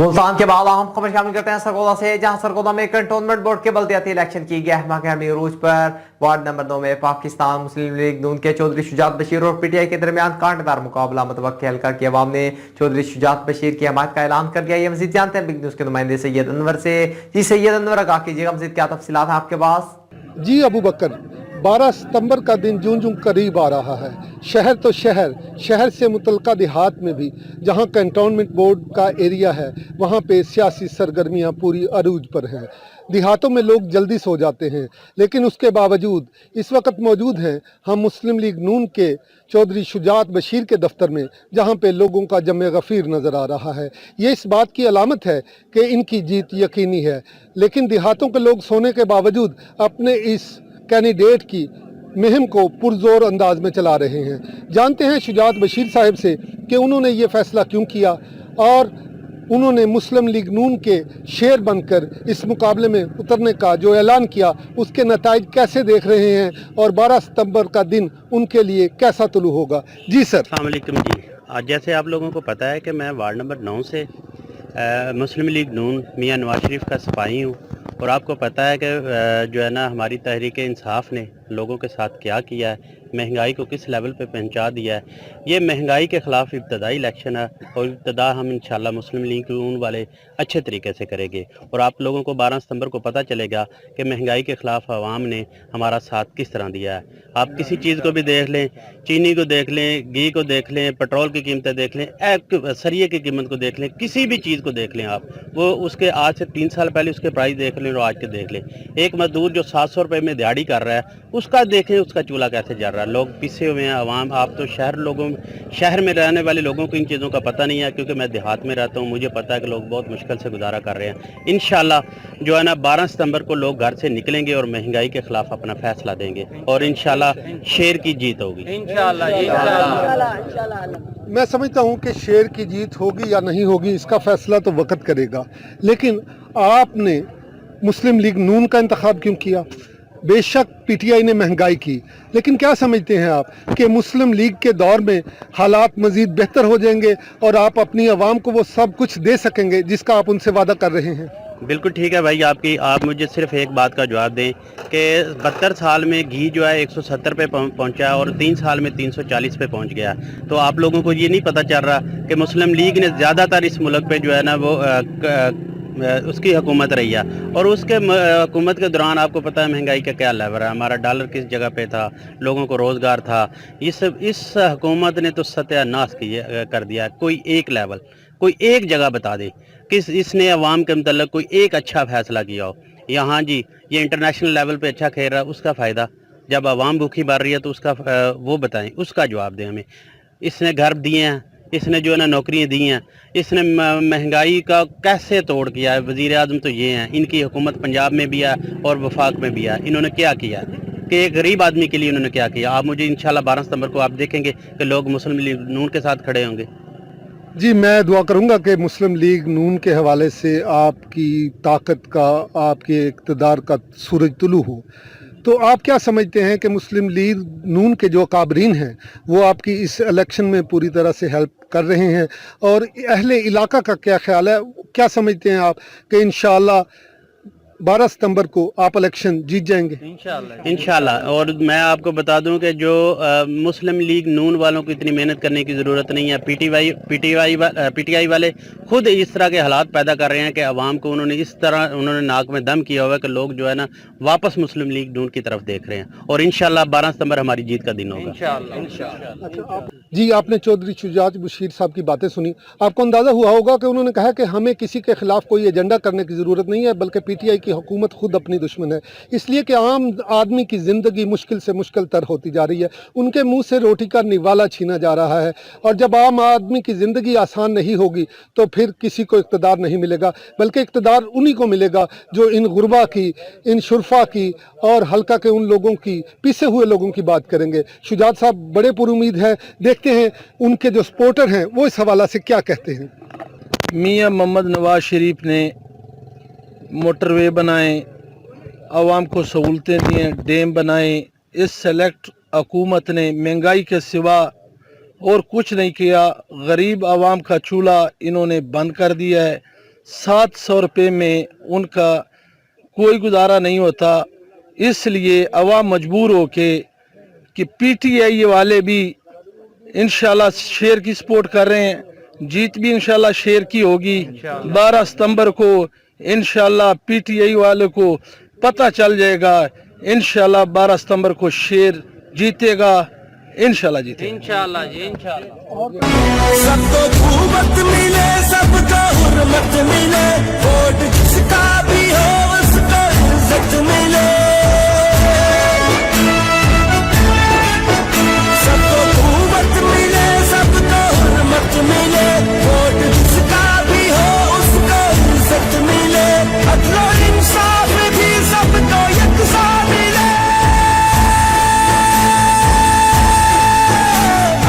मुल्तान के बाद अहम खबर शामिल करते हैं सरगोदा से, जहां सरगोदा में कंटोनमेंट बोर्ड के बल्दियाती इलेक्शन की गहमागहमी अरूज पर। वार्ड नंबर 2 में पाकिस्तान मुस्लिम लीग नून के चौधरी शुजात बशीर और पीटीआई के दरमियान कांटेदार मुकाबला। मुतवक्किल हल्का की अवाम ने चौधरी शुजात बशीर की हमायत का ऐलान कर दिया। ये मजीद जानते हैं बिग न्यूज के नुमाइंदे सैयद अनवर से। जी सैयद अनवर, आगाह कीजिएगा, मजीद क्या तफसीलात हैं आपके पास? जी अबू बकर, 12 सितंबर का दिन जूं जूं करीब आ रहा है। शहर तो शहर से मुतलका देहात में भी जहां कंटोनमेंट बोर्ड का एरिया है वहां पे सियासी सरगर्मियां पूरी अरूज पर हैं। देहातों में लोग जल्दी सो जाते हैं, लेकिन उसके बावजूद इस वक्त मौजूद हैं हम मुस्लिम लीग नून के चौधरी शुजात बशीर के दफ्तर में, जहां पे लोगों का जमे गफीर नज़र आ रहा है। ये इस बात की अलामत है कि इनकी जीत यकीनी है, लेकिन देहातों के लोग सोने के बावजूद अपने इस कैंडिडेट की मुहिम को पुरजोर अंदाज में चला रहे हैं। जानते हैं शुजात बशीर साहब से कि उन्होंने ये फैसला क्यों किया और उन्होंने मुस्लिम लीग नून के शेर बनकर इस मुकाबले में उतरने का जो ऐलान किया उसके नताइज कैसे देख रहे हैं और 12 सितंबर का दिन उनके लिए कैसा तुलू होगा। जी सर। अस्सलाम वालेकुम जी। आज जैसे आप लोगों को पता है कि मैं वार्ड नंबर 9 से मुस्लिम लीग नून मियां नवाज शरीफ का सिपाही हूँ, और आपको पता है कि जो है ना हमारी तहरीक इंसाफ ने लोगों के साथ क्या किया है, महंगाई को किस लेवल पे पहुंचा दिया है। ये महंगाई के ख़िलाफ़ इब्तदाई इलेक्शन है और इब्तदा हम इंशाल्लाह मुस्लिम लीग नून वाले अच्छे तरीके से करेंगे। और आप लोगों को 12 सितंबर को पता चलेगा कि महंगाई के ख़िलाफ़ आवाम ने हमारा साथ किस तरह दिया है। आप किसी चीज़ को भी देख लें, चीनी को देख लें, घी को देख लें, पेट्रोल की कीमतें देख लें, सरिये की कीमत को देख लें, किसी भी चीज़ को देख लें आप, वो उसके आज से 3 साल पहले उसके प्राइस देख लें और आज के देख लें। एक मजदूर जो 700 रुपये में दिहाड़ी कर रहा है उसका देखें, उसका चूल्हा कैसे जल रहा है। लोग पिसे हुए हैं आवाम। आप तो शहर में रहने वाले लोगों को इन चीज़ों का पता नहीं है, क्योंकि मैं देहात में रहता हूँ, मुझे पता है कि लोग बहुत मुश्किल से गुजारा कर रहे हैं। इंशाल्लाह जो है ना 12 सितंबर को लोग घर से निकलेंगे और महंगाई के खिलाफ अपना फैसला देंगे और इंशाल्लाह शेर की जीत होगी। मैं समझता हूं कि शेर की जीत होगी या नहीं होगी इसका फैसला तो वक्त करेगा, लेकिन आपने मुस्लिम लीग नून का इंतखाब क्यों किया? बेशक पीटीआई ने महंगाई की, लेकिन क्या समझते हैं आप कि मुस्लिम लीग के दौर में हालात मजीद बेहतर हो जाएंगे और आप अपनी आवाम को वो सब कुछ दे सकेंगे जिसका आप उनसे वादा कर रहे हैं? बिल्कुल ठीक है भाई आपकी। आप मुझे सिर्फ एक बात का जवाब दें कि 72 साल में घी जो है 170 पे पहुंचा और 3 साल में 340 पे पहुंच गया। तो आप लोगों को ये नहीं पता चल रहा कि मुस्लिम लीग ने ज़्यादातर इस मुल्क पे जो है ना वो उसकी हुकूमत रही है, और उसके हुकूमत के दौरान आपको पता है महंगाई का क्या लेवल है, हमारा डॉलर किस जगह पे था, लोगों को रोज़गार था। इस हुकूमत ने तो सत्यानाश कर दिया। कोई एक लेवल, कोई एक जगह बता दे किस इसने अवाम के मतलब कोई एक अच्छा फैसला किया हो। यहाँ जी ये इंटरनेशनल लेवल पे अच्छा खेल रहा है, उसका फ़ायदा जब आवाम भूखी मर रही है तो उसका वो बताएं, उसका जवाब दें हमें। इसने घर दिए हैं, इसने जो है ना नौकरियाँ दी हैं, इसने महंगाई का कैसे तोड़ किया है। वज़ीर आज़म तो ये हैं, इनकी हुकूमत पंजाब में भी है और वफाक में भी है। इन्होंने क्या किया कि एक गरीब आदमी के लिए इन्होंने क्या किया। आप मुझे इंशाल्लाह 12 सितंबर को आप देखेंगे कि लोग मुस्लिम लीग नून के साथ खड़े होंगे। जी मैं दुआ करूंगा कि मुस्लिम लीग नून के हवाले से आपकी ताकत का, आपके इक़्तिदार का सूरज तुलू हो। तो आप क्या समझते हैं कि मुस्लिम लीग नून के जो काबरीन हैं वो आपकी इस इलेक्शन में पूरी तरह से हेल्प कर रहे हैं, और अहले इलाका का क्या ख्याल है? क्या समझते हैं आप कि इंशाअल्लाह 12 सितंबर को आप इलेक्शन जीत जाएंगे? इंशाल्लाह। और मैं आपको बता दूं कि जो मुस्लिम लीग नून वालों को इतनी मेहनत करने की ज़रूरत नहीं है। पीटीआई वाले खुद इस तरह के हालात पैदा कर रहे हैं कि आवाम को उन्होंने नाक में दम किया हुआ है कि लोग जो है ना वापस मुस्लिम लीग नून की तरफ देख रहे हैं, और इंशाल्लाह 12 सितंबर हमारी जीत का दिन होगा। अच्छा, जी आपने चौधरी शुजात बशीर साहब की बातें सुनी, आपको अंदाज़ा हुआ होगा कि उन्होंने कहा कि हमें किसी के खिलाफ कोई एजेंडा करने की ज़रूरत नहीं है, बल्कि पीटीआई की हुकूमत खुद अपनी दुश्मन है, इसलिए कि आम आदमी की ज़िंदगी मुश्किल से मुश्किल तर होती जा रही है। उनके मुंह से रोटी का निवाला छीना जा रहा है, और जब आम आदमी की ज़िंदगी आसान नहीं होगी तो फिर किसी को इक़्तिदार नहीं मिलेगा, बल्कि इक़्तिदार उन्हीं को मिलेगा जो इन गुरबा की, इन शुरफा की और हल्का के उन लोगों की, पिसे हुए लोगों की बात करेंगे। शुजात साहब बड़े पुरुमीद हैं, देखते हैं उनके जो सपोर्टर हैं वो इस हवाला से क्या कहते हैं। मियां मोहम्मद नवाज शरीफ ने मोटरवे बनाए, आवाम को सहूलतें दी, डैम बनाए। इस सेलेक्ट हुकूमत ने महंगाई के सिवा और कुछ नहीं किया। गरीब आवाम का चूल्हा इन्होंने बंद कर दिया है। 700 रुपये में उनका कोई गुजारा नहीं होता। इसलिए अवाम मजबूर हो के कि PTI वाले भी इंशाल्लाह शेर की सपोर्ट कर रहे हैं, जीत भी इंशाल्लाह शेर की होगी। 12 सितंबर को इंशाल्लाह PTI वाले को पता चल जाएगा, इंशाल्लाह 12 सितंबर को शेर जीतेगा, इंशाल्लाह जीतेगा। इंशाल्लाह जी इंशाल्लाह। सबको खूबत मिले, सबको हुर्मत मिले, वोट जिसका भी हो उसको इज्जत मिले। सबको खूबत मिले, सबको हुर्मत मिले, वोट जिसका भी हो उसको इज्जत मिले। अदल और इंसाफ भी सबको यकसा मिले।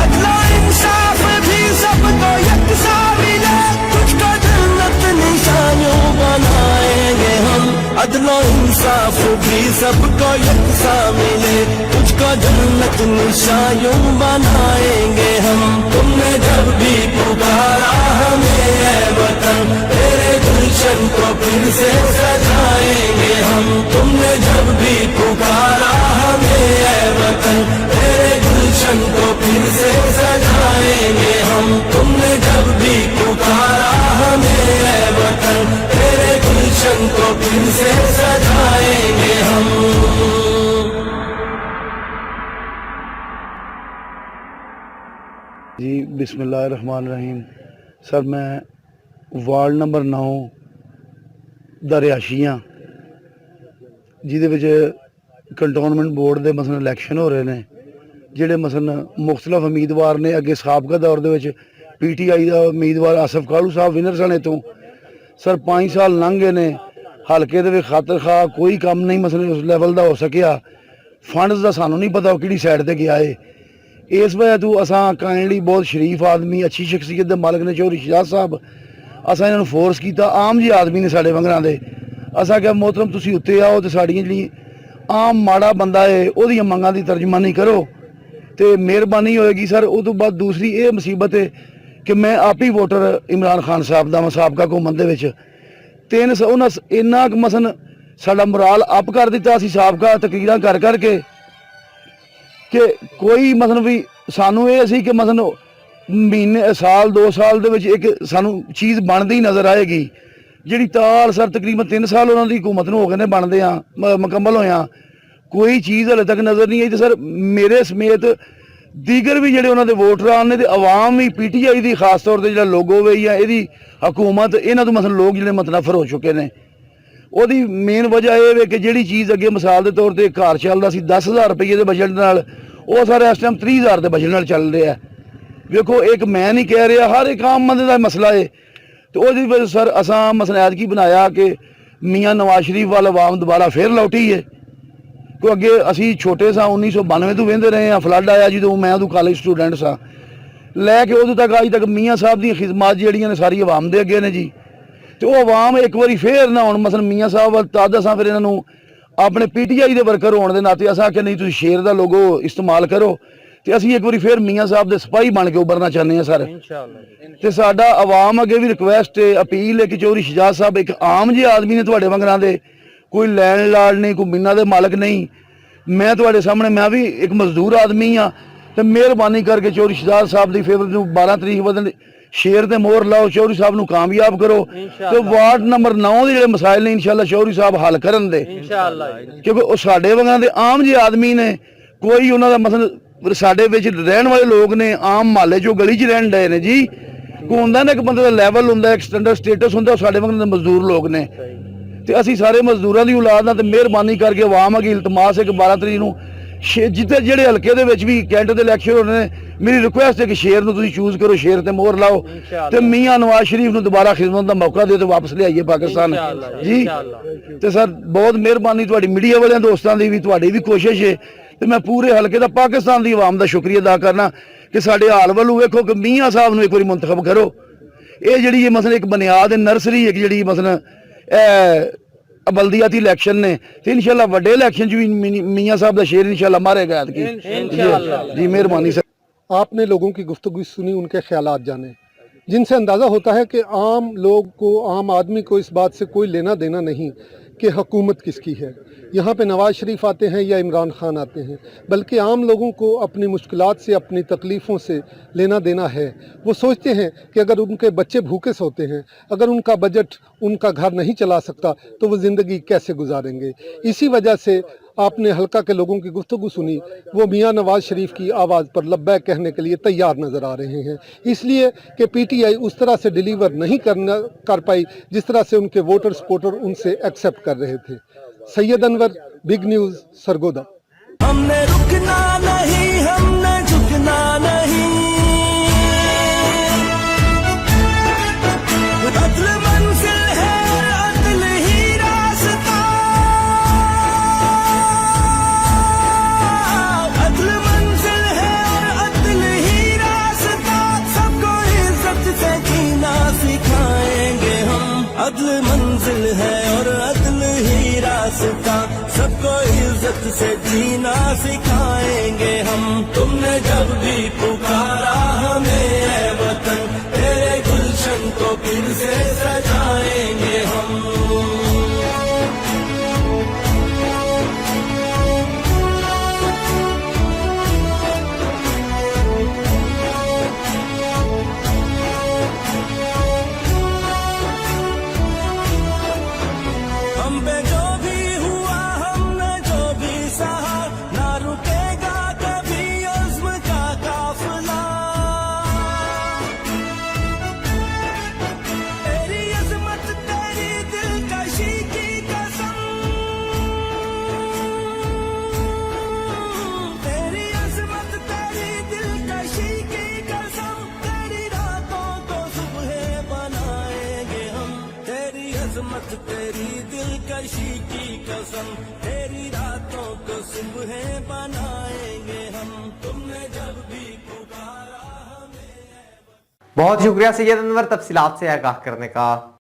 अदल और इंसाफ भी सबको यकसा मिले। तुझको जन्नत निशानियों बनाएंगे हम। अदल और इंसाफ भी सबको यकसा मिले। तुझको जन्नत निशानियों बनाएंगे हम। तुमने जब भी पुकारा हमें ऐ वतन, तेरे गुलशन को फिर से सजाएंगे हम। तुमने जब भी पुकारा हमें ऐ वतन, तेरे गुलशन को फिर से सजाएंगे हम। तुमने जब भी पुकारा हमें ऐ वतन, तेरे गुलशन को फिर से सजाएंगे हम। जी बिस्मिल्लाहिर्रहमानिर्रहीम। सर मैं वार्ड नंबर 9 ਦਾ ਰਿਹਾਸ਼ੀ ਹਾਂ, ਜਿਹਦੇ ਵਿੱਚ ਕੰਟੋਨਮੈਂਟ ਬੋਰਡ ਦੇ ਮਸਲਨ ਇਲੈਕਸ਼ਨ ਹੋ ਰਹੇ ਨੇ, ਜਿਹੜੇ ਮਸਲਨ ਮੁਖਤਲਫ ਉਮੀਦਵਾਰ ਨੇ। ਅੱਗੇ ਸਾਬਕਾ ਦੌਰ ਦੇ ਵਿੱਚ PTI ਦਾ ਉਮੀਦਵਾਰ ਆਸਫ ਕਾਲੂ ਸਾਹਿਬ ਵਿਨਰ ਸਨ ਇੱਥੋਂ। ਸਰ 5 ਸਾਲ ਲੰਘ ਗਏ ਨੇ, ਹਲਕੇ ਦੇ ਵਿੱਚ ਖਾਤਰ ਖਾ ਕੋਈ ਕੰਮ ਨਹੀਂ ਮਸਲਨ ਉਸ ਲੈਵਲ ਦਾ ਹੋ ਸਕਿਆ। ਫੰਡਸ ਦਾ ਸਾਨੂੰ ਨਹੀਂ ਪਤਾ ਉਹ ਕਿਹੜੀ ਸਾਈਡ ਤੇ ਗਿਆ ਏ। ਇਸ ਵਜ੍ਹਾ ਤੋਂ ਅਸਾਂ ਕਾਇੰਡਲੀ ਬਹੁਤ ਸ਼ਰੀਫ ਆਦਮੀ, ਅੱਛੀ ਸ਼ਖਸੀਅਤ ਦੇ ਮਾਲਕ ਨੇ ਚੌਧਰੀ ਸ਼ਹਜ਼ਾਦ ਸਾਹਿਬ, ਅਸਾਂ ਇਹਨਾਂ ਨੂੰ ਫੋਰਸ ਕੀਤਾ। ਆਮ ਜਿਹੇ ਆਦਮੀ ਨੇ ਸਾਡੇ ਵੰਗਰਾਂ ਦੇ। ਅਸਾਂ ਕਿਹਾ ਮੋਹਤਰਮ ਤੁਸੀਂ ਉੱਤੇ ਆਓ ਤੇ ਸਾਡੀਆਂ ਜਿਹੜੀ ਆਮ ਮਾੜਾ ਬੰਦਾ ਏ ਉਹਦੀਆਂ ਮੰਗਾਂ ਦੀ ਤਰਜਮਾਨੀ ਕਰੋ ਤੇ ਮਿਹਰਬਾਨੀ ਹੋਏਗੀ। ਸਰ ਉਹ ਤੋਂ ਬਾਅਦ ਦੂਸਰੀ ਇਹ ਮੁਸੀਬਤ ਹੈ ਕਿ ਮੈਂ ਆਪ ਹੀ ਵੋਟਰ ਇਮਰਾਨ ਖਾਨ ਸਾਹਿਬ ਦਾ ਸਾਬਕਾ ਹਕੂਮਤ ਦੇ ਵਿੱਚ ਉਹਨਾਂ ਇੰਨਾ ਕੁ ਮਸਨ ਸਾਡਾ ਮੁਰਾਲ ਅਪ ਕਰ ਦਿੱਤਾ ਅਸੀਂ ਸਾਬਕਾ ਤਕਰੀਰਾਂ ਕਰ ਕਰਕੇ ਕਿ ਕੋਈ ਮਸਨ ਵੀ ਸਾਨੂੰ ਇਹ ਸੀ ਕਿ ਮਸਨ ਮਹੀਨੇ ਸਾਲ 2 ਸਾਲ ਦੇ ਵਿੱਚ ਇੱਕ ਸਾਨੂੰ ਚੀਜ਼ ਬਣਦੀ ਨਜ਼ਰ ਆਏਗੀ। ਜਿਹੜੀ ਤਾਲ ਸਰ ਤਕਰੀਬਨ 3 ਸਾਲ ਉਹਨਾਂ ਦੀ ਹਕੂਮਤ ਨੂੰ ਹੋ ਗਏ ਨੇ ਬਣਦੇ ਆ ਮੁਕੰਮਲ ਹੋਇਆ, ਕੋਈ ਚੀਜ਼ ਹਲੇ ਤੱਕ ਨਜ਼ਰ ਨਹੀਂ ਆਈ। ਤੇ ਸਰ ਮੇਰੇ ਸਮੇਤ ਦੀਗਰ ਵੀ ਜਿਹੜੇ ਉਹਨਾਂ ਦੇ ਵੋਟਰਾਂ ਨੇ ਤੇ ਆਵਾਮ ਵੀ PTI ਦੀ ਖਾਸ ਤੌਰ ਤੇ ਜਿਹੜਾ ਲੋਗੋ ਵੇ ਜਾਂ ਇਹਦੀ ਹਕੂਮਤ, ਇਹਨਾਂ ਤੋਂ ਮਸਲ ਲੋਕ ਜਿਹੜੇ ਮਤਨਫਰ ਹੋ ਚੁੱਕੇ ਨੇ। ਉਹਦੀ ਮੇਨ ਵਜ੍ਹਾ ਇਹ ਵੇ ਕਿ ਜਿਹੜੀ ਚੀਜ਼ ਅੱਗੇ ਮਿਸਾਲ ਦੇ ਤੌਰ ਤੇ ਘਰ ਚੱਲਦਾ ਸੀ 10,000 ਰੁਪਏ ਦੇ ਬਜਟ ਨਾਲ, ਉਹ ਸਾਰੇ ਇਸ ਟਾਈਮ 30,000 ਦੇ ਬਜਟ ਨਾਲ ਚੱਲ ਰਿਹਾ। ਵੇਖੋ ਇੱਕ ਮੈਂ ਨਹੀਂ ਕਹਿ ਰਿਹਾ, ਹਰ ਇੱਕ ਆਮ ਬੰਦੇ ਦਾ ਮਸਲਾ ਹੈ। ਤੇ ਉਹਦੀ ਵਜ੍ਹਾ ਸਰ ਅਸਾਂ ਮਸਲਾ ਐਤਕੀ ਬਣਾਇਆ ਕਿ ਮੀਆਂ ਨਵਾਜ਼ ਸ਼ਰੀਫ ਵੱਲ ਆਵਾਮ ਦੁਬਾਰਾ ਫੇਰ ਲੌਟੀ ਹੈ। ਕਿਉਂ ਅੱਗੇ ਅਸੀਂ ਛੋਟੇ ਸਾਂ 1992 ਤੋਂ ਵਹਿੰਦੇ ਰਹੇ ਹਾਂ, ਫਲੱਡ ਆਇਆ ਜਦੋਂ ਮੈਂ ਉਦੋਂ ਕਾਲਜ ਸਟੂਡੈਂਟ ਸਾਂ, ਲੈ ਕੇ ਉਦੋਂ ਤੱਕ ਅੱਜ ਤੱਕ ਮੀਆਂ ਸਾਹਿਬ ਦੀਆਂ ਖਿਦਮਤ ਜਿਹੜੀਆਂ ਨੇ ਸਾਰੀ ਆਵਾਮ ਦੇ ਅੱਗੇ ਨੇ ਜੀ। ਤੇ ਉਹ ਆਵਾਮ ਇੱਕ ਵਾਰੀ ਫੇਰ ਨਾ ਹੁਣ ਮਸਲ ਮੀਆਂ ਸਾਹਿਬ ਵੱਲ ਤਦ ਅਸਾਂ ਫਿਰ ਇਹਨਾਂ ਨੂੰ ਆਪਣੇ PTI ਦੇ ਵਰਕਰ ਹੋਣ ਦੇ ਨਾਤੇ ਅਸਾਂ ਕਿ ਨਹੀਂ ਤੁਸੀਂ ਸ਼ੇਰ ਦਾ ਲੋਗੋ ਇਸਤੇਮਾਲ ਕਰੋ ਤੇ ਅਸੀਂ ਇੱਕ ਵਾਰੀ ਫੇਰ ਮੀਆਂ ਸਾਹਿਬ ਦੇ ਸਿਪਾਹੀ ਬਣ ਕੇ ਉੱਭਰਨਾ ਚਾਹੁੰਦੇ ਹਾਂ ਸਰ। ਤੇ ਸਾਡਾ ਆਵਾਮ ਅੱਗੇ ਵੀ ਰਿਕੁਐਸਟ ਹੈ, ਅਪੀਲ ਹੈ ਕਿ ਚੌਧਰੀ ਸ਼ਹਜ਼ਾਦ ਸਾਹਿਬ ਇੱਕ ਆਮ ਜਿਹੇ ਆਦਮੀ ਨੇ ਤੁਹਾਡੇ ਵੰਗਰਾਂ ਦੇ, ਕੋਈ ਲੈਣ ਲਾੜ ਨਹੀਂ, ਕੋਈ ਮਿੰਨਾ ਦੇ ਮਾਲਕ ਨਹੀਂ। ਮੈਂ ਤੁਹਾਡੇ ਸਾਹਮਣੇ ਮੈਂ ਵੀ ਇੱਕ ਮਜ਼ਦੂਰ ਆਦਮੀ ਹਾਂ ਤੇ ਮਿਹਰਬਾਨੀ ਕਰਕੇ ਚੌਧਰੀ ਸ਼ਹਜ਼ਾਦ ਸਾਹਿਬ ਦੀ ਫੇਵਰ ਨੂੰ 12 ਤਰੀਕ ਵਧਣ ਸ਼ੇਰ ਤੇ ਮੋਹਰ ਲਾਓ, ਚੌਧਰੀ ਸਾਹਿਬ ਨੂੰ ਕਾਮਯਾਬ ਕਰੋ ਤੇ ਵਾਰਡ ਨੰਬਰ 9 ਦੇ ਜਿਹੜੇ ਮਸਾਇਲ ਨੇ ਇਨਸ਼ਾਅੱਲਾ ਚੌਧਰੀ ਸਾਹਿਬ ਹੱਲ ਕਰਨ ਦੇ ਕਿਉਂਕਿ ਉਹ ਸਾਡੇ ਵੰਗਰਾਂ ਦੇ ਆਮ ਜਿਹੇ ਆਦਮੀ ਨੇ। ਕੋਈ ਉਹਨਾਂ ਦਾ ਮਸਲ ਸਾਡੇ ਵਿੱਚ ਰਹਿਣ ਵਾਲੇ ਲੋਕ ਨੇ, ਆਮ ਮਹੱਲੇ ਚੋਂ ਗਲੀ 'ਚ ਰਹਿਣ ਡਏ ਨੇ ਜੀ। ਕੋਈ ਹੁੰਦਾ ਨਾ ਇੱਕ ਬੰਦੇ ਦਾ ਲੈਵਲ ਹੁੰਦਾ, ਇੱਕ ਸਟੈਂਡਰਡ ਸਟੇਟਸ ਹੁੰਦਾ, ਉਹ ਸਾਡੇ ਵੰਗਰਾਂ ਦੇ ਮਜ਼ਦੂਰ ਲੋਕ ਨੇ ਤੇ ਅਸੀਂ ਸਾਰੇ ਮਜ਼ਦੂਰਾਂ ਦੀ ਔਲਾਦ ਨਾਲ। ਤੇ ਮਿਹਰਬਾਨੀ ਕਰਕੇ ਆਵਾਮ ਅੱਗੇ ਇਲਤਮਾਸ ਹੈ ਕਿ 12 ਤਰੀਕ ਨੂੰ ਜਿੱਥੇ ਜਿਹੜੇ ਹਲਕੇ ਦੇ ਵਿੱਚ ਵੀ ਕੈਂਡੀਡੇਟ ਦੇ ਇਲੈਕਸ਼ਨ ਹੋਣੇ ਨੇ, ਮੇਰੀ ਰਿਕੁਐਸਟ ਹੈ ਕਿ ਸ਼ੇਰ ਨੂੰ ਤੁਸੀਂ ਚੂਜ਼ ਕਰੋ, ਸ਼ੇਰ ਤੇ ਮੋਹਰ ਲਾਓ ਤੇ ਮੀਆਂ ਨਵਾਜ਼ ਸ਼ਰੀਫ ਨੂੰ ਦੁਬਾਰਾ ਖਿਦਮਤ ਦਾ ਮੌਕਾ ਦਿਓ ਤੇ ਵਾਪਸ ਲਿਆਈਏ ਪਾਕਿਸਤਾਨ ਜੀ। ਤੇ ਸਰ ਬਹੁਤ ਮਿਹਰਬਾਨੀ ਤੁਹਾਡੀ ਮੀਡੀਆ ਵਾਲਿਆਂ ਦੋਸਤਾਂ ਦੀ ਵੀ, ਤੁਹਾਡੀ ਵੀ ਕੋਸ਼ਿਸ਼ ਹੈ ਤੇ ਮੈਂ ਪੂਰੇ ਹਲਕੇ ਦਾ ਪਾਕਿਸਤਾਨ ਦੀ ਆਵਾਮ ਦਾ ਸ਼ੁਕਰੀਆ ਅਦਾ ਕਰਨਾ ਕਿ ਸਾਡੇ ਹਾਲ ਵੱਲੋਂ ਵੇਖੋ ਕਿ ਮੀਆਂ ਸਾਹਿਬ ਨੂੰ ਇੱਕ ਵਾਰੀ ਮੁੰਤਖਬ ਕਰੋ। ਇਹ ਜਿਹੜੀ ਇਹ ਮਸਲਾ ਇੱਕ ਬੁਨਿਆਦ ਨਰਸਰੀ ਇੱਕ ਜਿਹੜੀ ਮਸਲਾ ਬਲਦੀਆਤੀ ਇਲੈਕਸ਼ਨ ਨੇ ਤੇ ਇਨਸ਼ਾਅੱਲਾ ਵੱਡੇ ਇਲੈਕਸ਼ਨ 'ਚ ਵੀ मियां साहब का शेर इंशाल्लाह मारेगा जी। मेहरबानी सर। आपने लोगों की गुफ्तगू सुनी, उनके ख्यालात जाने। जिनसे अंदाज़ा होता है कि आम लोग को, आम आदमी को इस बात से कोई लेना देना नहीं कि हुकूमत किसकी है। यहाँ पे नवाज़ शरीफ आते हैं या इमरान खान आते हैं, बल्कि आम लोगों को अपनी मुश्किलात से, अपनी तकलीफ़ों से लेना देना है। वो सोचते हैं कि अगर उनके बच्चे भूखे सोते हैं, अगर उनका बजट उनका घर नहीं चला सकता तो वो ज़िंदगी कैसे गुजारेंगे। इसी वजह से आपने हल्का के लोगों की गुफ्तगू सुनी, वो मियाँ नवाज़ शरीफ की आवाज़ पर लब्बैक कहने के लिए तैयार नज़र आ रहे हैं, इसलिए कि पीटीआई उस तरह से डिलीवर नहीं कर पाई जिस तरह से उनके वोटर सपोर्टर उनसे एक्सेप्ट कर रहे थे। Syed Anwar, big news, Sargodha. हमने रुकना नहीं, हमने झुकना नहीं, अदल मंजिल है, अदल ही रास्ता, अदल मंजिल है और अदल ही रास्ता, सबको इज्जत से जीना सिखाएंगे हम। अदल मंजिल है और अदल ही रास्ता, सबको इज्जत से जीना सिखाएंगे हम। तुमने जब भी पुकारा हमें ऐ वतन, तेरे गुलशन को फिर से सजाएंगे हम। हम पे जो भी हुआ, हमने जो भी सहा, ना रुकेगा कभी अज़्म का काफिला। तेरी अज़मत, तेरी दिलकशी की कसम, तेरी अज़मत, तेरी दिलकशी की कसम, तेरी रातों को सुबह बनाएंगे हम। तेरी अज़मत, तेरी दिलकशी की कसम, तेरी रातों को सुबह बनाएंगे हम। तुमने जब भी पुकारा हमें। बहुत शुक्रिया सैयद अनवर तफसीलात से आगाह करने का।